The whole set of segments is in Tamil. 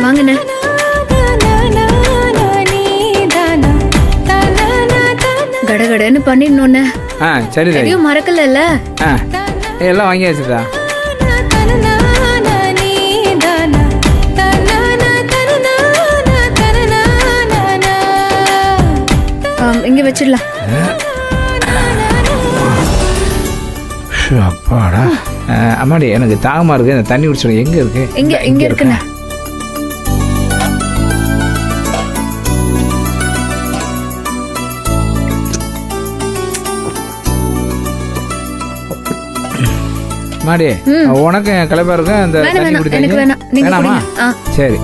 வாங்கண்ணே. கடகடன்னு பண்ணிடணும்ண்ணே. சரி தாயி. எதையும் மறக்கல. எல்லாம் வாங்கியாச்சுதா. இங்க வச்சிடலாம். அப்பாடா. அம்மாடி எனக்கு தாகமா இருக்கு, இந்த தண்ணி குடிச்சு. எங்க இருக்கு? இங்க இருக்குண்ணே. மாடி உனக்கு கிளப்பா இருக்கு அந்த தண்ணி குடிக்க வேணாமா? சரி.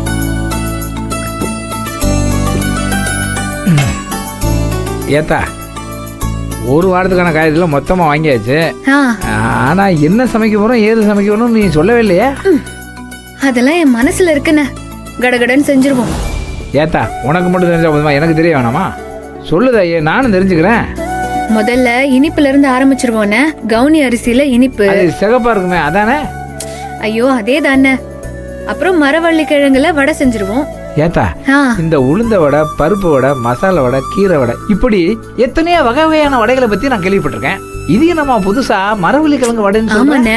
ஏத்தா ஒரு வாரத்துக்கான காய்கறிலாம் மொத்தமா வாங்கியாச்சு. ஆனா என்ன சமைக்க போறோம் ஏது சமைக்க போறோம் நீ சொல்லவே இல்லையா? அதெல்லாம் என் மனசுல இருக்குண்ணே. கடகடன்னு செஞ்சிருவோம். ஏத்தா உனக்கு மட்டும் தெரிஞ்சா போதுமா? எனக்கு தெரிய வேணாமா? சொல்லுதாயே, நானும் தெரிஞ்சுக்கிறேன். முதல்ல இனிப்புல இருந்து ஆரம்பிச்சிருவோம். கவுனி அரிசியில இனிப்பு. சிகப்பா இருக்குமே அதானே? ஐயோ அதே தானே. அப்புறம் மரவள்ளி கிழங்குல வடை செஞ்சிருவோம். ஏத்தா இந்த உளுந்த வடை, பருப்பு வடை, மசாலா வடை, கீரை வடை, இப்படி எத்தனையோ வகை வகையான வடைகளை பத்தி நான் கேள்விப்பட்டிருக்கேன். இது நம்ம புதுசா மரவள்ளி கிழங்கு வடைன்னு சொல்லுவானே.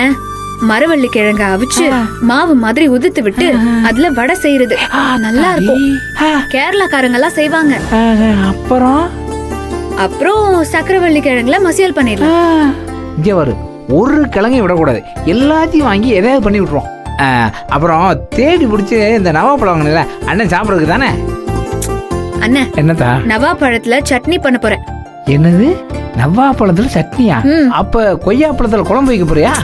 மரவள்ளி கிழங்கு அவிச்சு மாவு மாதிரி உதிர்த்து விட்டு அதுல வடை செய்யறது நல்லா இருக்கும். கேரளாக்காரங்க எல்லாம் செய்வாங்க. அப்புறம் சக்கரவள்ளி கிழங்குல மசியல் பண்ணிடலாம். இங்க வரு, ஒரு கிழங்கையும் விடக்கூடாது, எல்லாத்தையும் வாங்கி எதையாவது பண்ணி விட்டுருவோம். அப்புறம் தேடி பிடிச்சி இந்த நவாப்பழம் வாங்கினல அண்ணன் சாப்பிடறதுக்கு தானே. அண்ணன் என்னதா நவாப்பழத்துல சட்னி பண்ண போறேன். என்னது நவாப்பழத்துல சட்னியா? அப்ப கொய்யாப்பழத்துல குழம்பு வைக்க போறியா?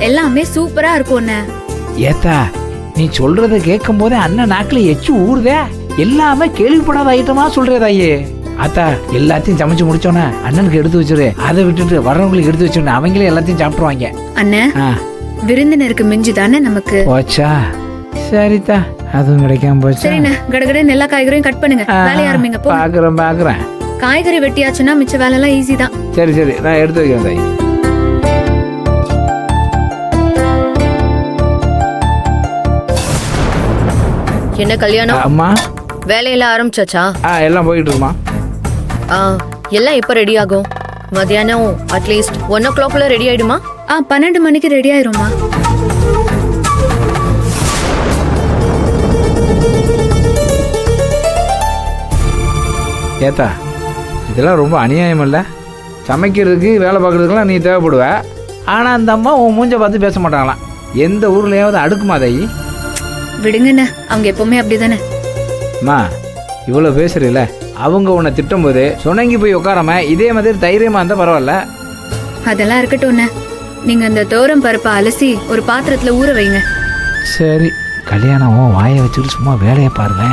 எல்லாமே சூப்பரா இருக்கும். ஏத்தா நீ சொல்றத கேட்கும் போதே அண்ணன் நாக்குல எச்சு ஊறுதே. எல்லாமே கேள்விப்படாத ஐட்டமா சொல்றதாயே. ஆத்தா எல்லாத்தையும் சமைச்சு முடிச்சோன்னே அண்ணனுக்கு எடுத்து வச்சிரு. அதை விட்டுட்டு வர்றவங்களுக்கு எடுத்து வச்சோன்னு அவங்களே எல்லாத்தையும் சாப்பிட்டுருவாங்க. அண்ணன் விருந்தினருக்கு மிஞ்சி தானே நமக்கு. போச்சா? சரிதா, அதுவும் கிடைக்காம போச்சு. சரிண்ணே, கடகடை எல்லா காய்கறியும் கட் பண்ணுங்க. வேலைய ஆரம்பிங்க. பாக்குறேன். காய்கறி வெட்டியாச்சுன்னா மிச்ச வேலை எல்லாம் ஈஸி தான். சரி நான் எடுத்து வைக்கிறேன் தாய். என்ன கல்யாணம் அம்மா? வேலையெல்லாம் ஆரம்பிச்சாச்சா? எல்லாம் போயிட்டு இருக்குமா? எல்லாம் எப்ப ரெடி ஆகும்? மத்தியானம் அட்லீஸ்ட் 1 o'clock ரெடி ஆயிடுமா? 12 மணிக்கு ரெடி ஆயிருமா? ஏத்தா இதெல்லாம் ரொம்ப அநியாயம் இல்ல? சமைக்கிறதுக்கு வேலை பார்க்கறதுக்குலாம் நீ தேவைப்படுவ. ஆனா அந்த அம்மா உன் மூஞ்ச பார்த்து பேச மாட்டாங்களாம். எந்த ஊர்லயாவது அடுக்குமா தாயி? விடுங்கண்ணே, அவங்க எப்பவுமே அப்படிதானே. அம்மா இவ்வளவு பேசுறீல, அவங்க உன்னை திட்டும் போது சொன்னங்கி போய் உட்காராம இதே மாதிரி தைரியமா இருந்தா பரவாயில்ல. அதெல்லாம் இருக்கட்டும். நீங்க அந்த தோரம் பருப்பை அலசி ஒரு பாத்திரத்துல ஊற வைங்க. சரி, கல்யாணம் வாயை வச்சுட்டு சும்மா வேலையை பாருங்க.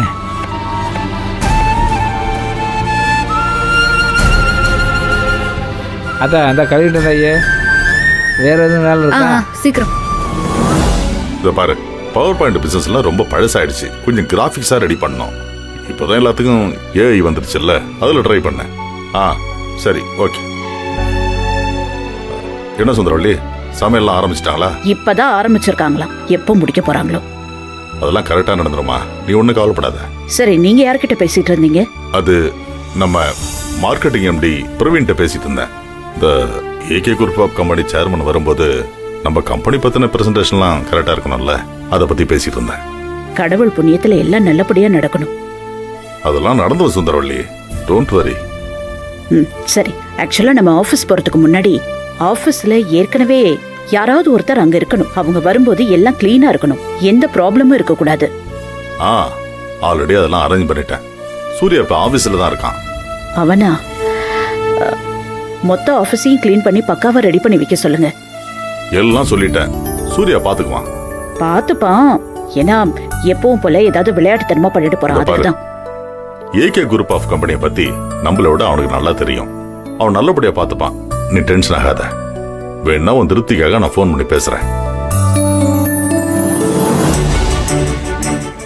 அதான் அந்த கழுவிட்டு ஐயே, வேற எதுவும் வேலை இருக்கா? சீக்கிரம் இதை பாரு, பவர் பாயிண்ட் பிசினஸ்லாம் ரொம்ப பழசாயிடுச்சு. கொஞ்சம் கிராஃபிக்ஸா ரெடி பண்ணோம். இப்போதான் எல்லாத்துக்கும் ஏஐ வந்துருச்சுல்ல, அதில் ட்ரை பண்ணேன். சரி ஓகே. என்ன சுந்தரவள்ளி, சமையல்லாம் ஆரம்பிச்சிட்டாங்களா? இப்பதான் ஆரம்பிச்சிருக்காங்களாம். எப்போ முடிக்க போறாங்களோ? அதெல்லாம் கரெக்டா நடந்துருமா, நீ ஒன்றும் கவலைப்படாத. சரி, நீங்க யார்கிட்ட பேசிட்டு இருந்தீங்க? அது நம்ம மார்க்கெட்டிங் எம்டி பிரவீன்கிட்ட பேசிட்டு இருந்தேன். இந்த AK group of company chairman வரும்போது நம்ம கம்பெனி பத்தின பிரசன்டேஷன்லாம் கரெக்டா இருக்கணும்ல, அதை பத்தி பேசிட்டு இருந்தேன். கடவுள் புண்ணியத்துல எல்லாம் நல்லபடியா நடக்கணும். அதெல்லாம் நடந்தது சுந்தரவள்ளி, டோன்ட் வரி. சரி, ஆக்சுவலா நம்ம ஆபீஸ் போறதுக்கு முன்னாடி ஆபீஸ்ல ஏற்கனவே யாராவது ஒருத்தர் அங்க இருக்கணும். அவங்க வரும்போது எல்லாம் கிளீனா இருக்கணும், எந்த ப்ராப்ளமும் இருக்க கூடாது. ஆல்ரெடி அதெல்லாம் அரேஞ்ச் பண்ணிட்டேன். சூர்யா இப்ப ஆபீஸ்ல தான் இருக்கான். அவனா? மொத்த ஆபீஸையும் கிளீன் பண்ணி பக்காவா ரெடி பண்ணி வைக்க சொல்லுங்க. எல்லாம் சொல்லிட்டேன், சூர்யா பாத்துக்குவான். பாத்துப்பான், ஏன்னா எப்பவும் போல ஏதாவது விளையாட்டுத்தனமா பண்ணிட்டு போறான். அதுதான் ஏகே குரூப் ஆஃப் கம்பெனியை பத்தி நம்மளோட அவனுக்கு நல்லா தெரியும். அவன் நல்லபடியா பாத்துப்பான், நீ டென்ஷன் ஆகாத. வேணா உன் திருப்திக்காக நான் ஃபோன் பண்ணி பேசுறேன்.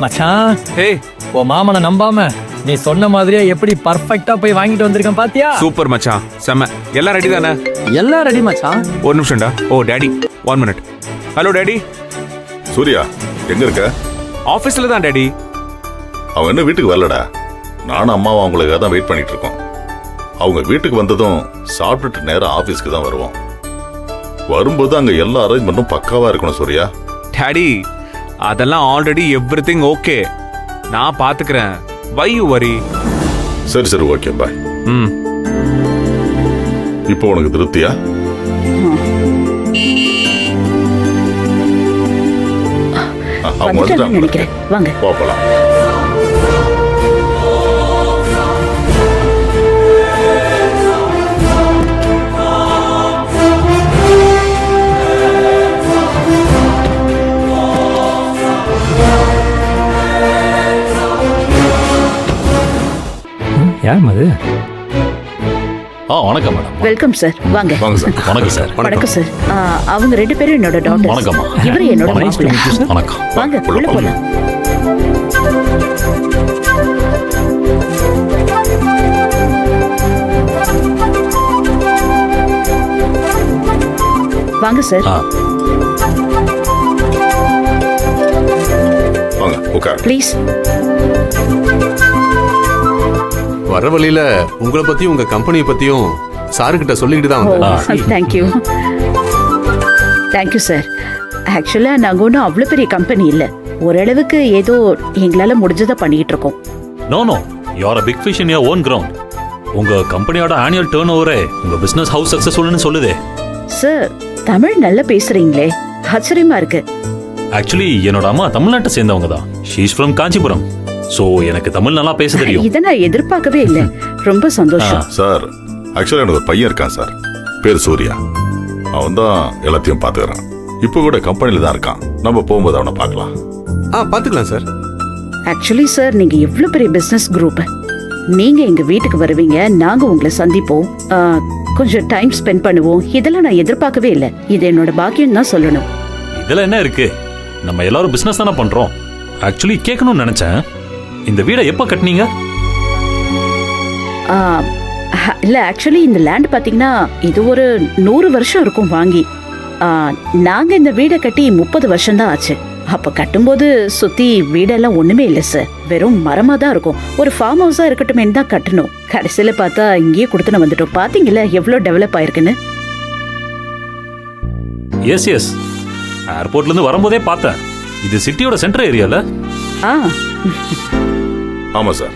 மச்சான், ஏய் உன் மாமனை நம்பாம நீ சொன்ன மாதிரியே எப்படி பர்ஃபெக்ட்டா போய் வாங்கிட்டு வந்திருக்கேன் பாத்தியா? சூப்பர் மச்சான், செம்ம. எல்லாம் ரெடி தானே? எல்லாம் ரெடி மச்சான். ஒரு நிமிஷம்டா. Oh daddy, 1 minute. Hello daddy. Surya எங்க இருக்க? ஆபீஸ்ல தான் டாடி. அவங்க இன்னும் வீட்டுக்கு வரலடா. நானும் அம்மாவும் அவங்களுக்காக தான் வெயிட் பண்ணிட்டு இருக்கோம். அவங்க வீட்டுக்கு வந்ததும் சாப்பிட்டுட்டு நேரம் ஆபீஸ்க்கு தான் வருவோம். வரும்போது அங்க எல்லா அரேஞ்ச்மெண்ட்டும் பக்காவா இருக்கணும் சூர்யா. டாடி அதெல்லாம் ஆல்ரெடி எவ்ரிதிங் ஓகே. நான் பாத்துக்கிறேன். வை யூ வரி? சரி சரி ஓகே பாய். ம். இப்போ உனக்கு திருப்தியா? அவங்க வந்துட்டாங்கன்னு வந்துட்டாங்க. நினைக்கிறேன். வாங்க. போகலாம். யார் அது? வணக்கம் மேடம். Welcome sir. வாங்க. வாங்க சார். வணக்கம் சார். வணக்கம் சார். அவங்க 2 பேரும் என்னோட டாக்டர். வணக்கம்மா. இவரு என்னோட மாப்பிள்ளை. வணக்கம். வாங்க உள்ள போலாம். வாங்க சார். வாங்க உட்கார். ப்ளீஸ். வர வழியில உங்களை பத்தியும் உங்க கம்பெனியை பத்தியும் சாருக்கிட்ட சொல்லிக்கிட்டு தான் வந்தேன். தேங்க்யூ. Thank you sir. ஆக்சுவலா நாங்க ஒன்றும் அவ்வளோ பெரிய கம்பெனி இல்லை. ஓரளவுக்கு ஏதோ எங்களால முடிஞ்சதை பண்ணிக்கிட்டு இருக்கோம். No you are a big fish in your own ground. உங்க கம்பெனியோட ஆனுவல் டர்ன் ஓவரே உங்க பிசினஸ் ஹவுஸ் சக்சஸ்ஃபுல்னு சொல்லுதே. சார் தமிழ் நல்லா பேசுறீங்களே, ஆச்சரியமா இருக்கு. ஆக்சுவலி என்னோட அம்மா தமிழ்நாட்டை சேர்ந்தவங்க தான். She is from Kanchipuram. So எனக்கு தமிழ் நல்லா பேச தெரியும். இதை நான் எதிர்பார்க்கவே இல்லை. ரொம்ப சந்தோஷம். சார் ஆக்சுவலா எனக்கு ஒரு பையன் இருக்கான் சார். பேர் சூர்யா. அவன் தான் எல்லாத்தையும் பாத்துக்கிறான். இப்போ கூட கம்பெனில தான் இருக்கான். நம்ம போகும்போது அவனை பார்க்கலாம். பாத்துக்கலாம் சார். ஆக்சுவலி சார் நீங்க எவ்வளவு பெரிய பிசினஸ் குரூப். நீங்க எங்க வீட்டுக்கு வருவீங்க, நாங்க உங்களை சந்திப்போம், கொஞ்சம் டைம் ஸ்பெண்ட் பண்ணுவோம். இதெல்லாம் நான் எதிர்பார்க்கவே இல்லை. இது என்னோட பாக்கியம் தான் சொல்லணும். இதுல என்ன இருக்கு? நம்ம எல்லாரும் பிசினஸ் தானே பண்றோம். ஆக்சுவலி கேட்கணும்னு நினைச்சேன், இந்த வீடை எப்ப கட்டினீங்க? இல்ல ஆக்சுவலி இந்த லேண்ட் பாத்தீங்கன்னா இது ஒரு 100 வருஷம் இருக்கும் வாங்கி. நாங்க இந்த வீடை கட்டி 30 வருஷம் தான் ஆச்சு. அப்ப கட்டும்போது சுத்தி வீடெல்லாம் ஒண்ணுமே இல்ல சார். வெறும் மரமா தான் இருக்கும். ஒரு ஃபார்ம் ஹவுஸா இருக்கட்டுமே தான் கட்டணும். கடைசியில பார்த்தா இங்கேயே கொடுத்துன்னு வந்துட்டோம். பாத்தீங்களா எவ்வளவு டெவலப் ஆயிருக்குன்னு. எஸ் ஏர்போர்ட்ல இருந்து வரும்போதே பார்த்தேன். இது சிட்டியோட சென்டர் ஏரியால. ஆமா சார்.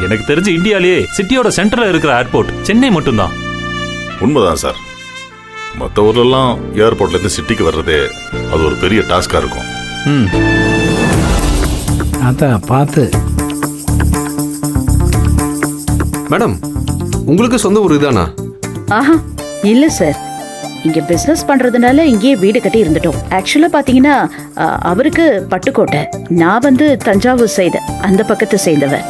எனக்கு தெரிஞ்சு இந்தியாலேயே சிட்டியோட சென்டர்ல இருக்கிற ஏர்போர்ட் சென்னை மட்டும்தான். உண்மைதான் சார். மற்ற ஊர்லாம் ஏர்போர்ட்ல இருந்து சிட்டிக்கு வர்றதே அது ஒரு பெரிய டாஸ்கா இருக்கும். அதான் பார்த்து. மேடம் உங்களுக்கு சொந்த ஊர் இதானா? ஆஹா இல்ல சார். இங்க பிசினஸ் பண்றதுனால இங்கேயே வீடு கட்டி இருந்துட்டோம். ஆக்சுவலா பாத்தீங்கன்னா அவருக்கு பட்டுக்கோட்டை, நான் வந்து தஞ்சாவூர் சைடு அந்த பக்கத்தை சேர்ந்தவன்.